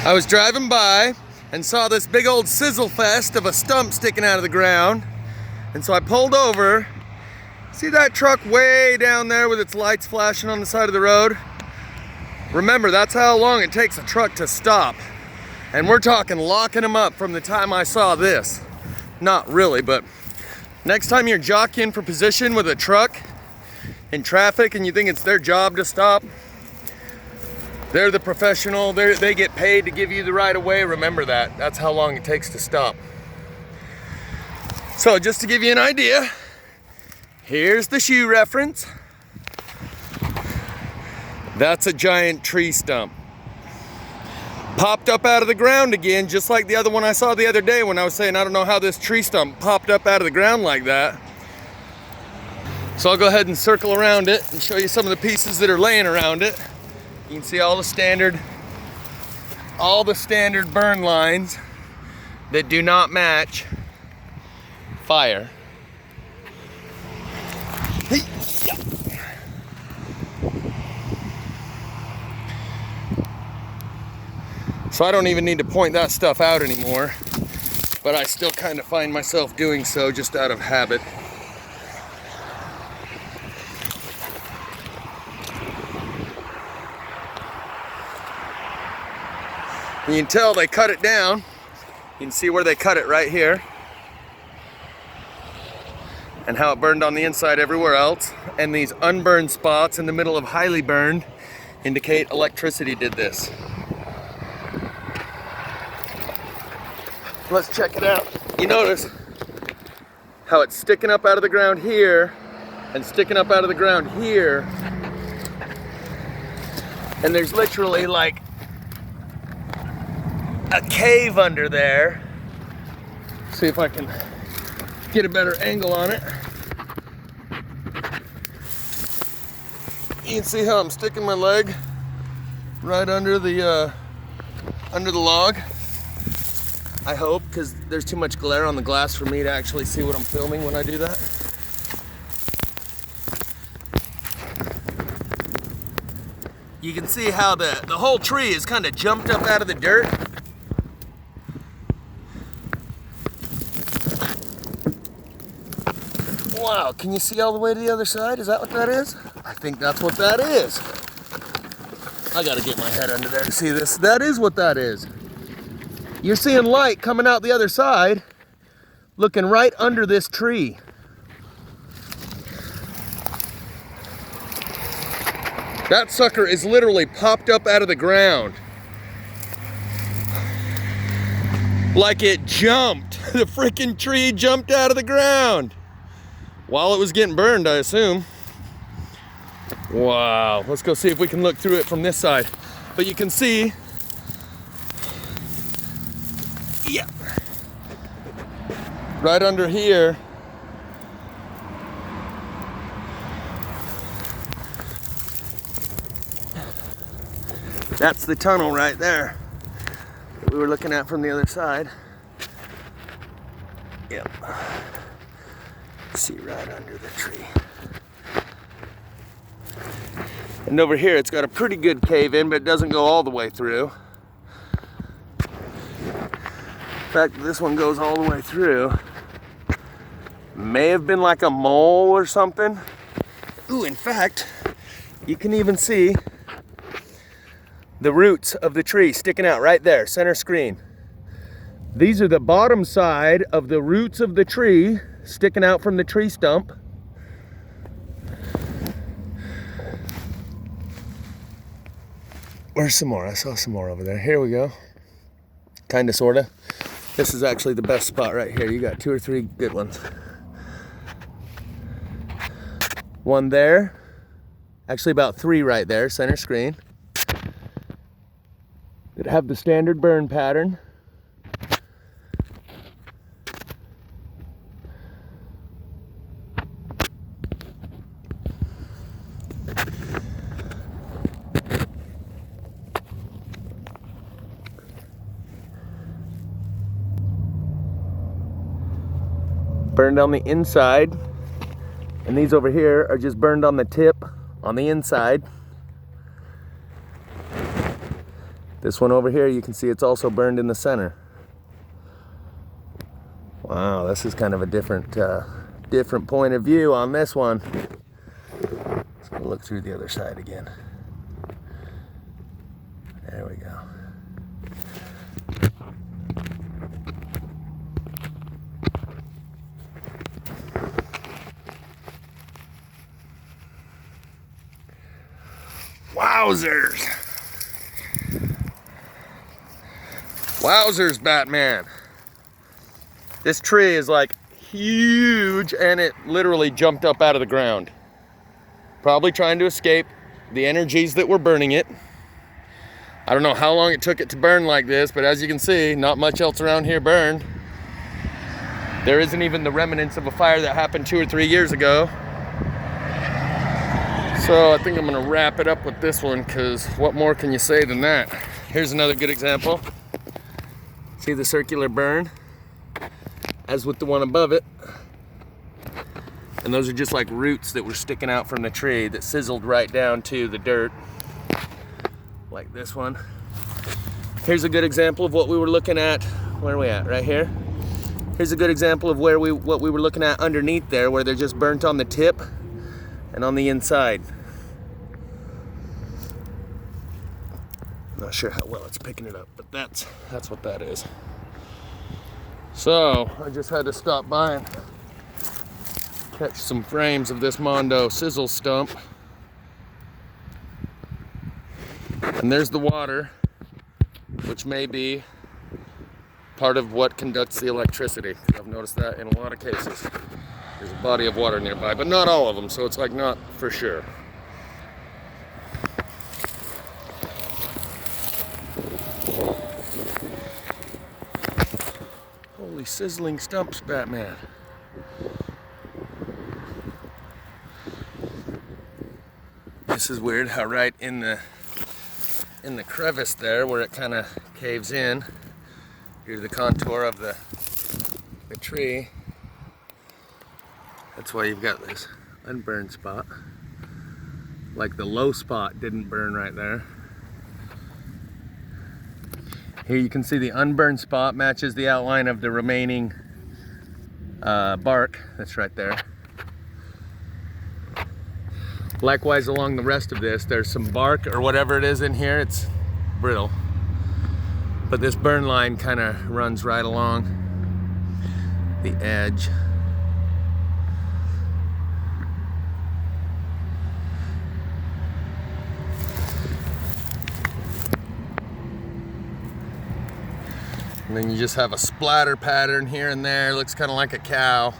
I was driving by and saw this big old sizzle fest of a stump sticking out of the ground. And so I pulled over. See that truck way down there with its lights flashing on the side of the road? Remember, that's how long it takes a truck to stop. And we're talking locking them up from the time I saw this. Not really, but next time you're jockeying for position with a truck in traffic and you think it's their job to stop, they're the professional, they get paid to give you the right of way. Remember that. That's how long it takes to stop. So just to give you an idea, here's the shoe reference. That's a giant tree stump. Popped up out of the ground again, just like the other one I saw the other day when I was saying I don't know how this tree stump popped up out of the ground like that. So I'll go ahead and circle around it and show you some of the pieces that are laying around it. You can see all the standard burn lines that do not match fire. So I don't even need to point that stuff out anymore, but I still kind of find myself doing so just out of habit. You can tell they cut it down. You can see where they cut it right here, and how it burned on the inside everywhere else. And these unburned spots in the middle of highly burned indicate electricity did this. Let's check it out. You notice how it's sticking up out of the ground here and sticking up out of the ground here. And there's literally like a cave under there. See if I can get a better angle on it. You can see how I'm sticking my leg right under the log. I hope, because there's too much glare on the glass for me to actually see what I'm filming when I do that. You can see how the whole tree is kind of jumped up out of the dirt. Wow, can you see all the way to the other side? Is that what that is? I think that's what that is. I gotta get my head under there to see this. That is what that is. You're seeing light coming out the other side, looking right under this tree. That sucker is literally popped up out of the ground. Like it jumped. The freaking tree jumped out of the ground. While it was getting burned, I assume. Wow, let's go see if we can look through it from this side. But you can see, yeah, right under here, that's the tunnel right there that we were looking at from the other side. Yep. See right under the tree. And over here it's got a pretty good cave in, but it doesn't go all the way through. In fact, this one goes all the way through. May have been like a mole or something. Ooh, in fact, you can even see the roots of the tree sticking out right there, center screen. These are the bottom side of the roots of the tree sticking out from the tree stump. Where's some more? I saw some more over there. Here we go. Kinda, sorta. This is actually the best spot right here. You got 2 or 3 good ones. One there. Actually about 3 right there, center screen. That have the standard burn pattern. Burned on the inside, and these over here are just burned on the tip on the inside. This one over here, you can see it's also burned in the center. Wow, this is kind of a different point of view on this one. Let's go look through the other side again. There we go. Wowzers! Wowzers, Batman! This tree is like huge, and it literally jumped up out of the ground. Probably trying to escape the energies that were burning it. I don't know how long it took it to burn like this, but as you can see, not much else around here burned. There isn't even the remnants of a fire that happened 2 or 3 years ago. So I think I'm gonna wrap it up with this one, because what more can you say than that? Here's another good example. See the circular burn? As with the one above it. And those are just like roots that were sticking out from the tree that sizzled right down to the dirt. Like this one. Here's a good example of what we were looking at. Where are we at? Right here. Here's a good example of what we were looking at underneath there, where they're just burnt on the tip and on the inside. Not sure how well it's picking it up, but that's what that is. So I just had to stop by and catch some frames of this Mondo Sizzle stump. And there's the water, which may be part of what conducts the electricity. I've noticed that in a lot of cases. There's a body of water nearby, but not all of them, so it's like not for sure. Holy sizzling stumps, Batman. This is weird how right in the crevice there, where it kind of caves in due to the contour of the tree, that's why you've got this unburned spot. Like the low spot didn't burn right there. Here you can see the unburned spot matches the outline of the remaining bark that's right there. Likewise, along the rest of this, there's some bark or whatever it is in here. It's brittle. But this burn line kind of runs right along the edge. And then you just have a splatter pattern here and there. It looks kind of like a cow.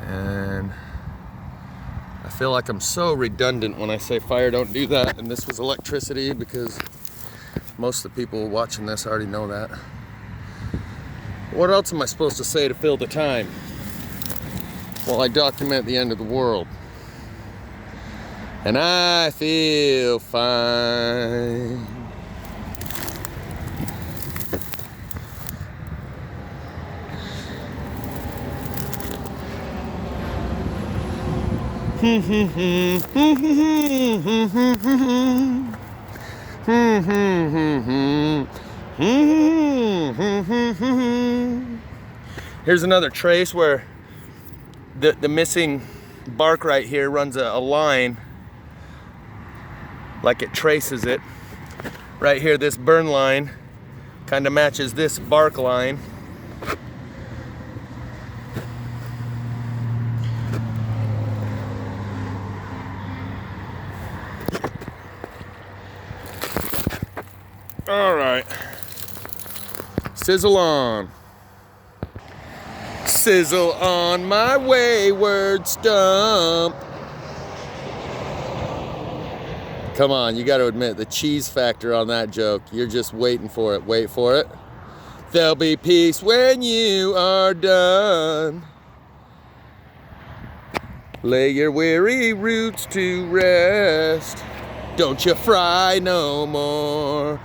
And I feel like I'm so redundant when I say fire don't do that, and this was electricity, because most of the people watching this already know that. What else am I supposed to say to fill the time while I document the end of the world? And I feel fine. Here's another trace where the missing bark right here runs a line, like it traces it. Right here, this burn line kind of matches this bark line. All right, sizzle on. Sizzle on my wayward stump. Come on, you got to admit the cheese factor on that joke. You're just waiting for it. Wait for it. There'll be peace when you are done. Lay your weary roots to rest. Don't you fry no more.